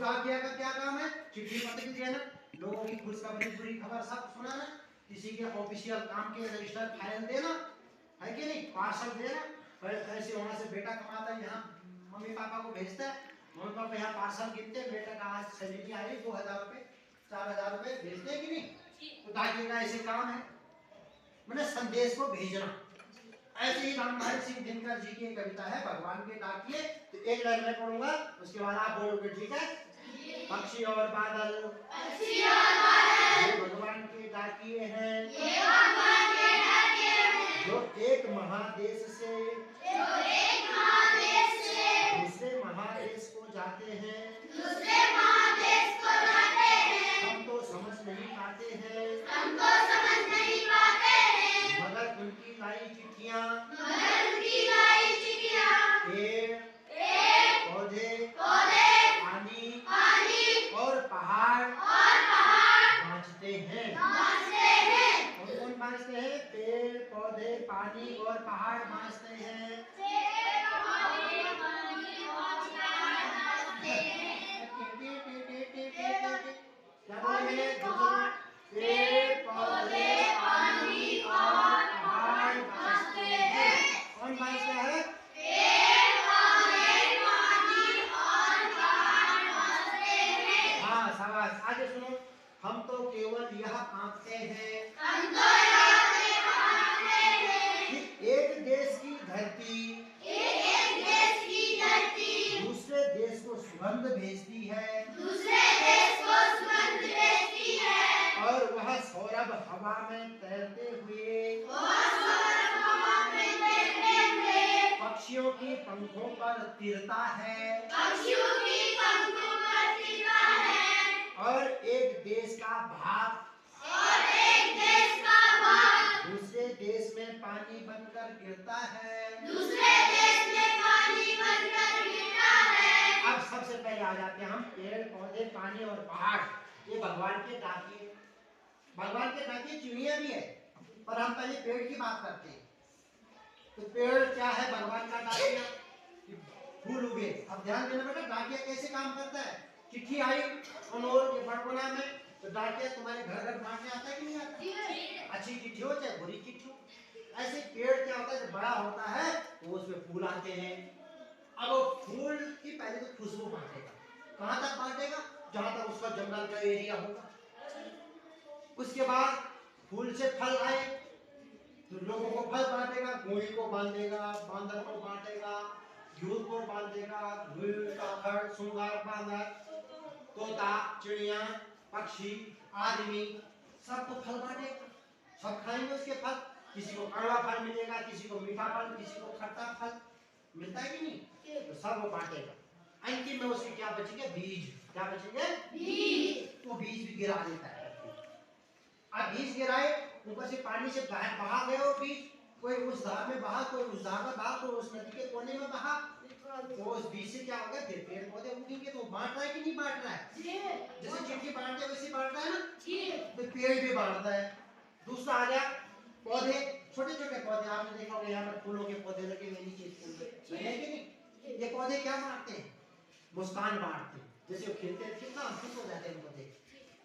डाकिया का क्या काम है? चिट्ठी पत्र देना, लोगों की खुशखबरी बुरी खबर सब सुनाना, किसी के ऑफिशियल काम के रजिस्टर फाइल देना, है कि नहीं, पार्सल देना। ऐसे वहां से बेटा कमाता है, यहाँ मम्मी पापा को भेजता है, मम्मी पापा यहाँ पार्सल गिनते हैं, बेटा का आज सैलरी आई 2000 रुपए 4000 रुपए भेजते हैं कि नहीं। तो डाकिया का ऐसे काम है, मैंने संदेश को भेजना। ऐसे ही रामधारी सिंह दिनकर जी की कविता है भगवान के डाकिए। तो एक लाइन में पढ़ूंगा, उसके बाद आप बोलोगे, ठीक है? पक्षी और बादल, ये भगवान के डाकिए हैं, जो एक महादेश से दूसरे महादेश को जाते हैं, हम तो समझ नहीं पाते हैं, मगर उनकी लाई चिट्ठियां पेड़ पौधे पानी और पहाड़ बाँचते हैं। कौन बाँचते हैं? पेड़ पौधे पानी और पहाड़ बाँचते हैं। क्या बोलेंगे? पेड़ पौधे पानी और पहाड़ बाँचते हैं। कौन बाँचता है? हाँ, शाबाश। आगे सुनो, हम तो केवल यह आंकते हैं कि एक देश की धरती दूसरे देश को सुगंध भेजती है, और वह सौरभ हवा में तैरते हुए पक्षियों की पंखों पर तिरता है, और एक देश का भाग दूसरे देश में पानी बनकर गिरता है। अब सबसे पहले आ जाते हैं हम पेड़ पौधे पानी और पहाड़, ये भगवान के डाकिए। भगवान के डाकिए चिड़िया भी है, पर हम पहले पेड़ की बात करते हैं। तो पेड़ क्या है भगवान का डाकिया? फूल उगे। अब ध्यान देना बेटा, डाकिया कैसे काम करता है? चिट्ठी आई अनोर के बड़गुना में, तो डाकिया तुम्हारे घर घर बांटने आता है कि नहीं आता? अच्छी चिट्ठी हो चाहे बुरी चिट्ठी हो। ऐसे पेड़ क्या होता है, जब बड़ा होता है तो उसमें फूल आते हैं। अब वो फूल की पहले तो खुशबू बांटेगा, कहाँ तक बांटेगा? जहां तक उसका जंगल का एरिया होगा। उसके बाद फूल से फल आए तो लोगों को फल बांटेगा, गोई को बांधेगा, बांदर को बांटेगा, घूर को बांधेगा, घूर का खड़ सुंगार बांदर, तोता चिड़िया पक्षी आदमी सबको फल बांटेगा, सब खाएंगे उसके फल। किसी को कड़वा फल मिलेगा, किसी को मीठा फल, किसी को खट्टा फल मिलता है कि नहीं? तो सब वो बांटेगा। अंतिम में उसके क्या बचेंगे? बीज। क्या बचेंगे? बीज। वो बीज भी गिरा देता है। अब बीज गिराए, ऊपर से पानी से बहा गए वो बीज, कोई उस धार में बहा, कोई उस धार में बहा, कोई उस नदी के कोने में बहा, तो उस बीज से क्या हो गया? फिर पेड़ पौधे उगेंगे। तो बांट रहा है कि नहीं बांट रहा है? जैसे चिट्ठी बांटते वैसे बांट रहा है ना, तो पेड़ भी बांटता है। दूसरा आ गया पौधे, छोटे छोटे पौधे। आपने देखा होगा यहाँ पर फूलों के पौधे लगे हुए, नीचे फूल है कि नहीं? ये पौधे क्या बांटते हैं? मुस्कान बांटते हैं। जैसे वो खिलते हैं, कितना खुश हो जाते हैं पौधे,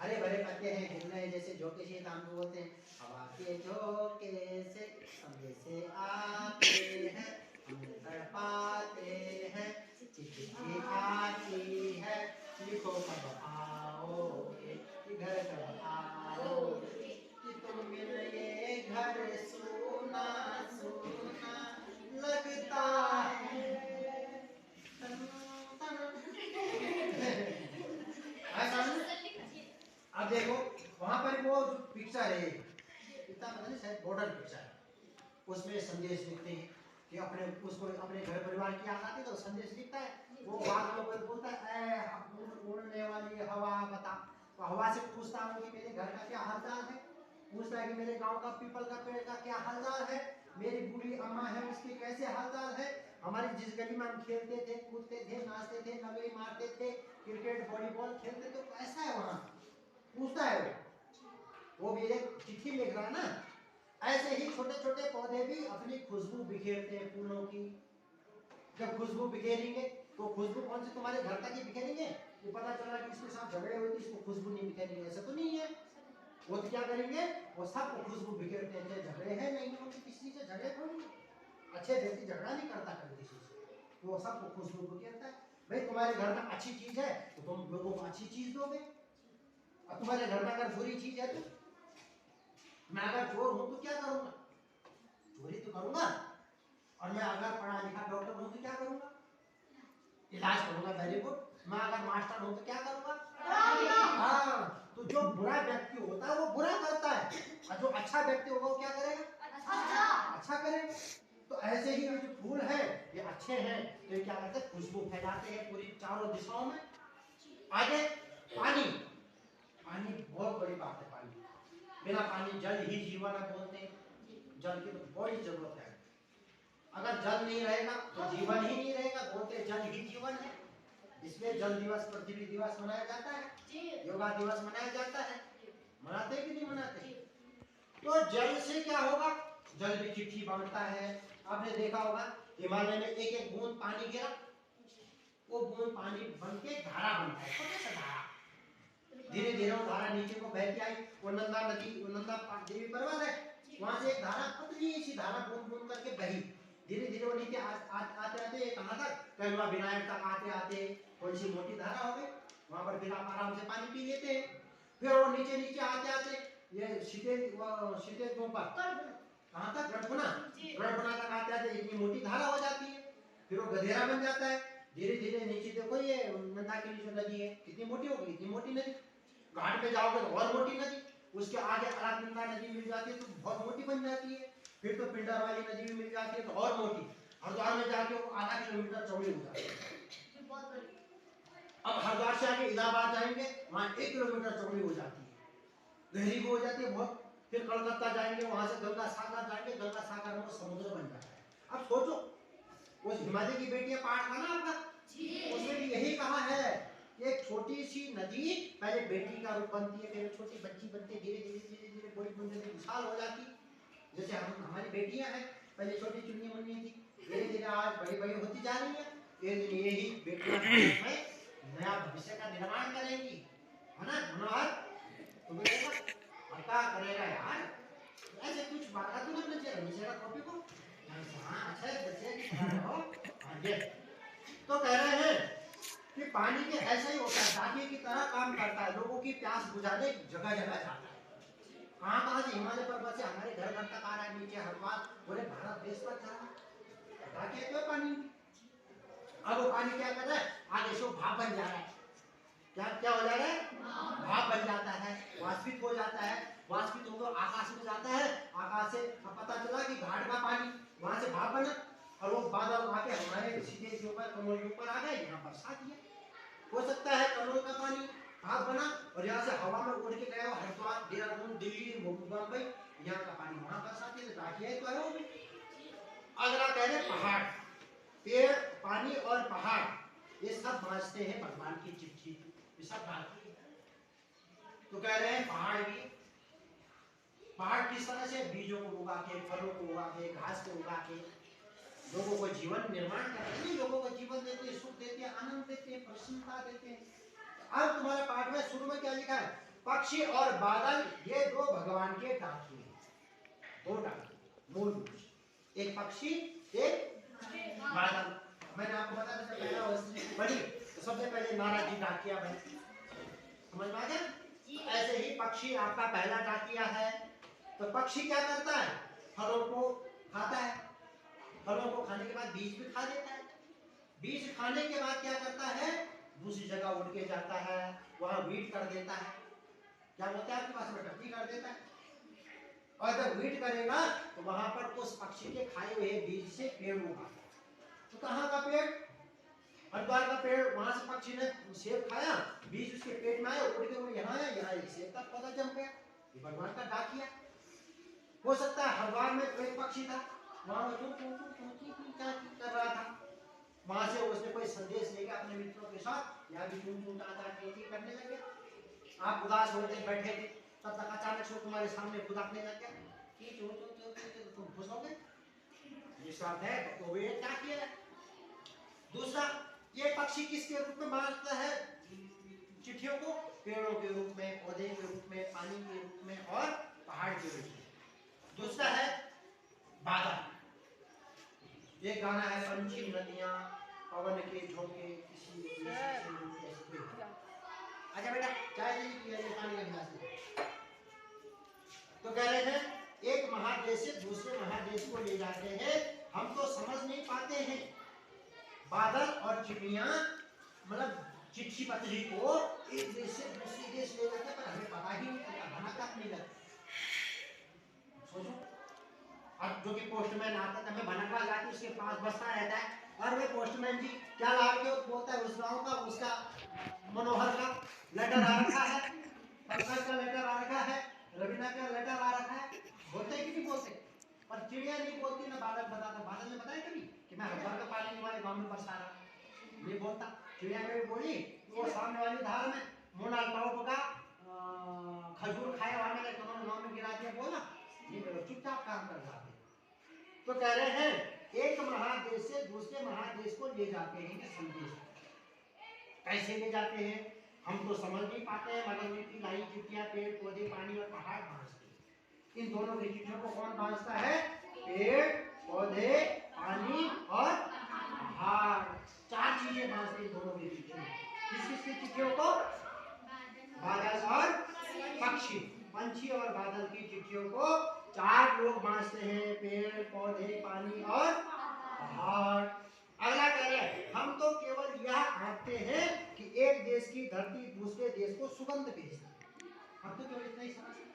हरे भरे पत्ते हैं, हिल रहे जैसे झोंके से दाम बोलते हैं, हवा के झोंके से संदेशे आते हैं, हम तड़पाते हैं, चिट्ठी आती है, लिखो कब आओगे, घर कब आओगे, कि तुम मिले घर सुना सुना लगता है। अब देखो वहां पर वो जो पिक्चर है, कितना पता नहीं, शायद बॉर्डर पिक्चर है, उसमें संदेश लिखते हैं कि अपने उसको अपने घर परिवार की याद आती है तो संदेश लिखता है। वो बात में कोई बोलता है उड़ने वाली हवा बता, तो हवा से पूछता हूँ कि मेरे घर का क्या हालचाल है, पूछता है कि मेरे गांव का पीपल का पेड़ का क्या हालचाल है, मेरी बूढ़ी अम्मा है उसकी कैसे हालचाल है, हमारी जिस गली में हम खेलते थे कूदते थे नाचते थे नगरी मारते थे क्रिकेट वॉलीबॉल खेलते थे, कैसा है वहाँ, पूछता है वो भी एक चिट्ठी लिख रहा है ना। ऐसे ही छोटे छोटे पौधे भी अपनी खुशबू बिखेरते हैं फूलों की। जब खुशबू बिखेरेंगे तो खुशबू कौन सी तुम्हारे घर तक ही बिखेरेंगे, ये पता चला कि इसके साथ झगड़े हुए थे, इसको खुशबू नहीं बिखेरनी, ऐसा तो नहीं है। वो तो क्या करेंगे, वो सबको खुशबू बिखेरते हैं, झगड़े हैं नहीं होते, किसी से झगड़े थोड़ी। अच्छे व्यक्ति झगड़ा नहीं करता कभी किसी से, तो वो सबको खुशबू बिखेरता है। भाई तुम्हारे घर में अच्छी चीज है तो तुम लोगों को अच्छी चीज दोगे, और तुम्हारे घर में अगर बुरी चीज है तो, मैं अगर चोर हूं तो क्या करूंगा, चोरी तो करूंगा। और मैं अगर पढ़ा लिखा डॉक्टर हूं तो क्या करूंगा, इलाज करूंगा, वेरी गुड। मैं अगर मास्टर हूं तो क्या करूंगा, हाँ। तो जो बुरा व्यक्ति होता है वो बुरा करता है, और जो अच्छा व्यक्ति होगा वो क्या करेगा, अच्छा करेगा। तो ऐसे ही ये जो फूल है ये अच्छे हैं, तो ये क्या करते हैं, खुशबू फैलाते हैं पूरी चारों दिशाओं में। आगे पानी, पानी बहुत बड़ी बात है। पानी, बिना पानी जल ही जीवन है बोलते हैं, जल की तो बड़ी जरूरत है। अगर जल नहीं रहेगा तो जीवन ही नहीं रहेगा, बोलते जल ही जीवन है। इसलिए जल दिवस, पृथ्वी दिवस मनाया जाता है, योगा दिवस मनाया जाता है। मनाते कि नहीं मनाते? तो जल से क्या होगा, जल भी चिट्ठी बांटता है। आपने देखा होगा हिमालय में एक एक बूंद पानी गिरा, वो बूंद पानी बन के धारा बनता है, छोटा सा धारा। धीरे धीरे वो धारा नीचे को बह के आई, वो नंदा नदी, वो नंदा देवी पर्वत है, वहां से एक धारा पतली सी धारा बूंद बूंद करके बही। धीरे धीरे वो नीचे आते आते कहां तक, कैलवा विनायक तक आते आते थोड़ी सी मोटी धारा हो गई, वहां पर फिर आप आराम से पानी पी लेते हैं। फिर वो नीचे नीचे आते आते ये सीधे सीधे ऊपर कहां तक, गढ़पुना, गढ़पुना तक आते आते इतनी मोटी धारा हो जाती है, फिर वो गधेरा बन जाता है। धीरे धीरे नीचे देखो ये मंदाकिनी जो नदी है कितनी मोटी हो गई, इतनी मोटी नदी। घाट पे जाओगे तो और मोटी नदी, उसके आगे अलकनंदा नदी मिल जाती है तो बहुत मोटी बन जाती है। फिर तो पिंडर वाली नदी भी मिल जाती है तो और मोटी, हरिद्वार में जाके वो आधा किलोमीटर चौड़ी हो जाती है। अब हरिद्वार से आगे इलाहाबाद जाएंगे, वहां 1 किलोमीटर चौड़ी हो जाती है, गहरी भी हो जाती है बहुत। फिर कलकत्ता जाएंगे, वहां से गंगा सागर जाएंगे, गंगा सागर में समुद्र बन जाता है। अब सोचो उस हिमालय की बेटियां पाठ था ना आपका, उसमें भी यही कहा है कि एक छोटी सी नदी पहले बेटी का रूप बनती है, फिर छोटी बच्ची बनती है, धीरे धीरे धीरे धीरे बड़ी बड़ी विशाल हो जाती है। जैसे हम हमारी बेटियां हैं, पहले छोटी चुन्नी मुन्नी थी, धीरे धीरे आज बड़ी बड़ी होती जा रही है। यही बेटियां में नया भविष्य का निर्माण करेंगी, है ना मनोहर? तुम्हें क्या करेगा यार, ऐसे कुछ बात तो नहीं चाहिए कॉपी को। हाँ अच्छा बच्चे की तरह रहो। आगे तो कह रहे हैं कि पानी के ऐसा ही होता है, दागी की तरह काम करता है, लोगों की प्यास बुझाने जगह जगह जाता है। कहाँ कहाँ से हिमालय पर्वत से हमारे घर घर तक आ रहा है, नीचे हरिद्वार पूरे भारत देश पर जा रहा है। क्यों पानी, अब वो पानी क्या कर रहा है, आगे से भाप बन जा रहा है। क्या क्या हो जा रहा है, भाप बन जाता है, वाष्पित हो जाता है, वाष्पित होकर आकाश में जाता है। आकाश से पता चला कि घाट का पानी वहां से भाप बना, और वो बादल आके हमारे सीधे के ऊपर कमल के ऊपर आ गए, यहाँ बरसा दिया। हो सकता है कमल का पानी भाप बना और यहाँ से हवा में उड़ के गया हरिद्वार, देहरादून, दिल्ली, मुंबई, यहाँ का पानी वहां बरसा दिया, तो है वो भी। अगला कह रहे पहाड़, पेड़, पानी और पहाड़ ये सब बांटते हैं भगवान की चिट्ठी, ये सब बांटते हैं। तो कह रहे हैं पहाड़ भी, पहाड़ किस तरह से बीजों को उगा के, फलों को उगा के, घास को उगा के लोगों को जीवन निर्माण करते हैं, लोगों को जीवन देते हैं, सुख देते हैं, आनंद देते हैं, प्रसन्नता देते हैं। अब तुम्हारे पाठ में शुरू में क्या लिखा है, पक्षी और बादल ये दो भगवान के डाकिए हैं, दो डाकिए मूल रूप से, एक पक्षी एक बादल। मैंने आपको बताया था पहला वस्तु बड़ी तो सबसे पहले नारद जी डाकिया बने, समझ में आ गया? ऐसे ही पक्षी आपका पहला डाकिया है। तो पक्षी क्या करता है, फलों को खाता है, फलों को खाने के बाद बीज भी खा लेता है, बीज खाने के बाद क्या करता है, दूसरी जगह उड़ के जाता है, वहां वीट कर देता है। क्या बोलते हैं आपके पास में, टट्टी कर देता है। और जब वीट करेगा तो वहां पर उस पक्षी के खाए हुए बीज से पेड़ उगा। तो कहाँ का पेड़, हरिद्वार का पेड़, वहां से पक्षी ने सेब खाया, बीज उसके पेट में आया, उड़ के वो यहाँ आया, यहाँ एक सेब का पौधा जम गया, ये भगवान का डाकिया। हो सकता है हरिद्वार में एक पक्षी था, वहां क्या कर रहा था, वहां से उसने कोई संदेश लेकर अपने मित्रों के साथ यहाँ भी करने लगे। आप उदास होते बैठे थे, तब तक अचानक से तुम्हारे सामने फुदकने लग गया, तुम खुश हो गए, ये सब है तो वे क्या किया। दूसरा ये पक्षी किसके रूप में बांटता है चिट्ठियों को? पेड़ों के रूप में, पौधे के रूप में, पानी के रूप में और पहाड़ के रूप में। दूसरा है बादल। एक गाना है, पंछी नदियां पवन के झोंके किसी आजा बेटा चाय नहीं पिया, ये पानी का गिलास ले। तो कह रहे हैं एक महादेश से दूसरे महादेश को ले जाते हैं, हम तो समझ नहीं पाते हैं। बादल और चिड़िया मतलब चिट्ठी पत्री को एक देश से दूसरे देश ले जाते, पर हमें पता ही नहीं चलता, खाना कब नहीं लगता। सोचो, अब जो कि पोस्टमैन आता है, हमें भनकवा जाती, उसके पास बसता रहता है, और वे पोस्टमैन जी क्या ला के बोलता है, उस गांव का, उसका मनोहर का लेटर आ रखा है, पंकज का लेटर आ रखा है, रवीना का लेटर आ रखा है। बोलते कि नहीं बोलते? पर चिड़िया नहीं बोलती, ना बादल बताता। बादल ने बताया कभी कि मैं हज़ार का पानी तुम्हारे गांव में बरसा रहा, नहीं बोलता। चिड़िया कभी बोली वो सामने वाली धार में मोना टॉप का खजूर खाया हुआ मैंने तुम्हारे गांव में गिरा दिया, बोला नहीं, बोलो चुपचाप काम कर जाते। तो कह रहे हैं एक महादेश से दूसरे महादेश को ले जाते हैं संदेश। कैसे ले जाते हैं हम तो समझ नहीं पाते हैं, मगर उनकी लाई चिट्ठियां पेड़ पौधे पानी और पहाड़ बांधते हैं। इन दोनों की चिट्ठियों को कौन बांधता है? पेड़ पौधे पानी और पहाड़, चार चीजें बांधती हैं दोनों की चिट्ठियों। किस किस की चिट्ठियों को? बादल और पक्षी, पंछी और बादल की चिट्ठियों को चार लोग बांधते हैं, पेड़ पौधे पानी और पहाड़। अगला कह रहे हैं हम तो केवल यह आंकते हैं कि एक देश की धरती दूसरे देश को सुगंध भेजती है। हम तो केवल इतना ही समझते हैं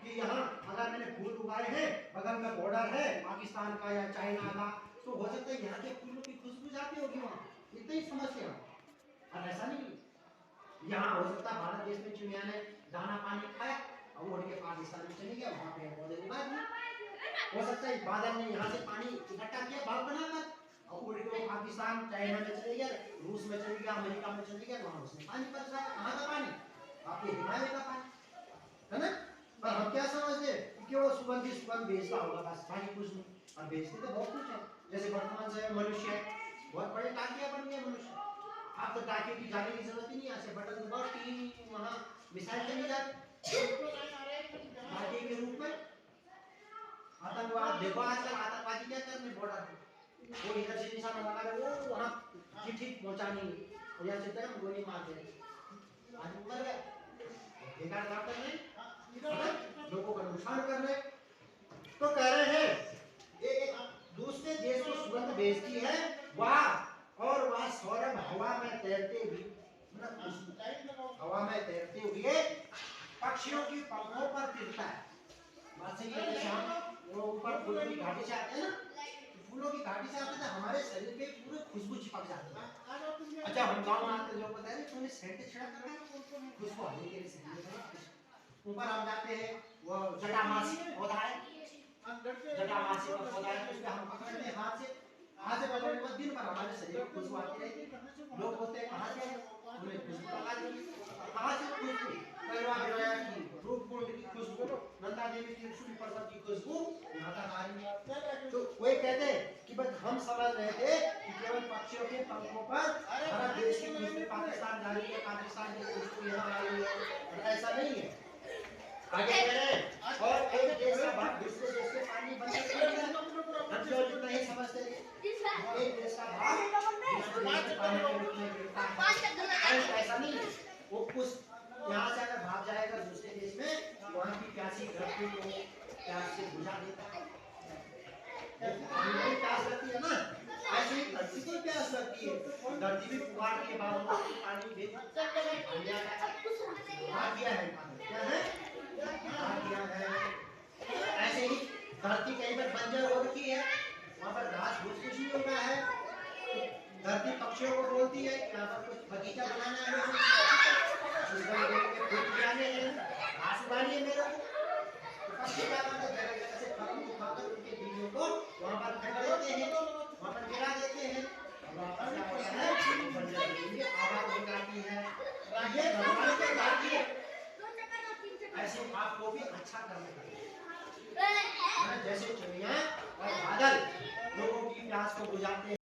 कि यहाँ अगर मैंने फूल उगाए हैं, बगल में बॉर्डर है पाकिस्तान का या चाइना का, तो हो सकता है यहाँ के फूलों की खुशबू जाती होगी वहाँ, इतना ही समझते हैं। और ऐसा नहीं, यहाँ हो सकता है भारत देश में चिड़िया ने दाना पानी खाया और उड़ के पाकिस्तान में चली गया, वहाँ पे पौधे उगा दिए। हो सकता है बादल ने यहाँ से पानी इकट्ठा किया बाग बनाकर और उड़ के पाकिस्तान चाइना में चले गया, रूस में चले गया, अमेरिका में चले गया, वहाँ उसने पानी बरसाया। कहाँ का पानी? आपके हिमालय का पानी, है ना? पर हम क्या समझते हैं कि वो सुगंध बेचता होगा, बस पानी कुछ नहीं। और बेचते तो बहुत कुछ है, जैसे वर्तमान समय मनुष्य है, बहुत बड़े टाकिया बन गया मनुष्य। आप तो टाकिए की जाने की जरूरत ही नहीं, ऐसे बटन दबाओ टी वहाँ मिसाइल चली जाती टाकिए के रूप में। आतंकवाद देखो आजकल आतंकवादी क्या कर रहे हैं बॉर्डर पे, वो इधर से निशाना लगा रहे, वो वहाँ चिट्ठी पहुँचानी है, और यहाँ से तरफ गोली मार दे रहे। आज मर गए, बेकार काम कर रहे हैं, लोगों का नुकसान कर रहे हैं। तो कह रहे हैं ये एक दूसरे देश को सुगंध भेजती है और वह सौरभ हवा में तैरते हुए, मतलब हवा में तैरते हुए पक्षियों की पंखों पर फिरता है। बात सही है, जैसे हम वो ऊपर फूलों की घाटी से आते हैं ना, फूलों की घाटी से आते थे, हमारे शरीर पे पूरे खुशबू चिपक जाती है। अच्छा हम गाँव में आते लोग बताए तुमने सेंट छिड़क रखा है, खुशबू आने के लिए। ऊपर हम जाते हैं, वो जटामासी पौधा है, जटामासी का पौधा है, उसको हम पकड़ते हैं हाथ से पकड़ने के बाद दिन भर हमारे शरीर में खुशबू आती रहती। लोग बोलते हैं कहाँ से है, उन्हें खुशबू पका दी, कहाँ से खुशबू? कैरवा हिरोया की, रूपकुंड की खुशबू, नंदा देवी की सूर्य पर्वत की खुशबू यहाँ तक आ रही है। तो वे कहते हैं कि बस हम समझ रहे थे कि केवल पक्षियों के पंखों पर भारत देश की खुशबू पाकिस्तान जा रही है, पाकिस्तान की खुशबू यहाँ आ रही है, और ऐसा नहीं है। आगे करें और एक देश का भाग दूसरे देश से पानी बंद कर दिया, हम जो नहीं समझते एक देश का भाग दूसरे देश से पानी में गिरता है, ऐसा नहीं है। वो कुछ यहाँ से अगर भाग जाएगा दूसरे देश में, वहाँ की प्यासी धरती को प्यास से बुझा देता है। प्यास लगती है ना, ऐसे ही धरती को प्यास लगती है, धरती भी पुकार के बाद पानी दे दिया है, क्या है दिया है। ऐसे ही धरती कहीं पर बंजर हो रखी है, वहाँ पर घास फूस कुछ नहीं होता है, धरती पक्षियों को बोलती है यहाँ पर कुछ बगीचा बनाना है, घास उगानी है मेरे को। पक्षी क्या करते हैं, जगह से फल उठाकर उनके बीजों को वहाँ पर फेंक देते हैं, वहाँ पर गिरा देते हैं, वहाँ क्या होता है बंजर जमीन आबाद हो जाती है। ये भगवान के कार्य है, ऐसे आपको भी अच्छा करना चाहिए। जैसे चिड़िया और बादल लोगों की प्यास को बुझाते हैं।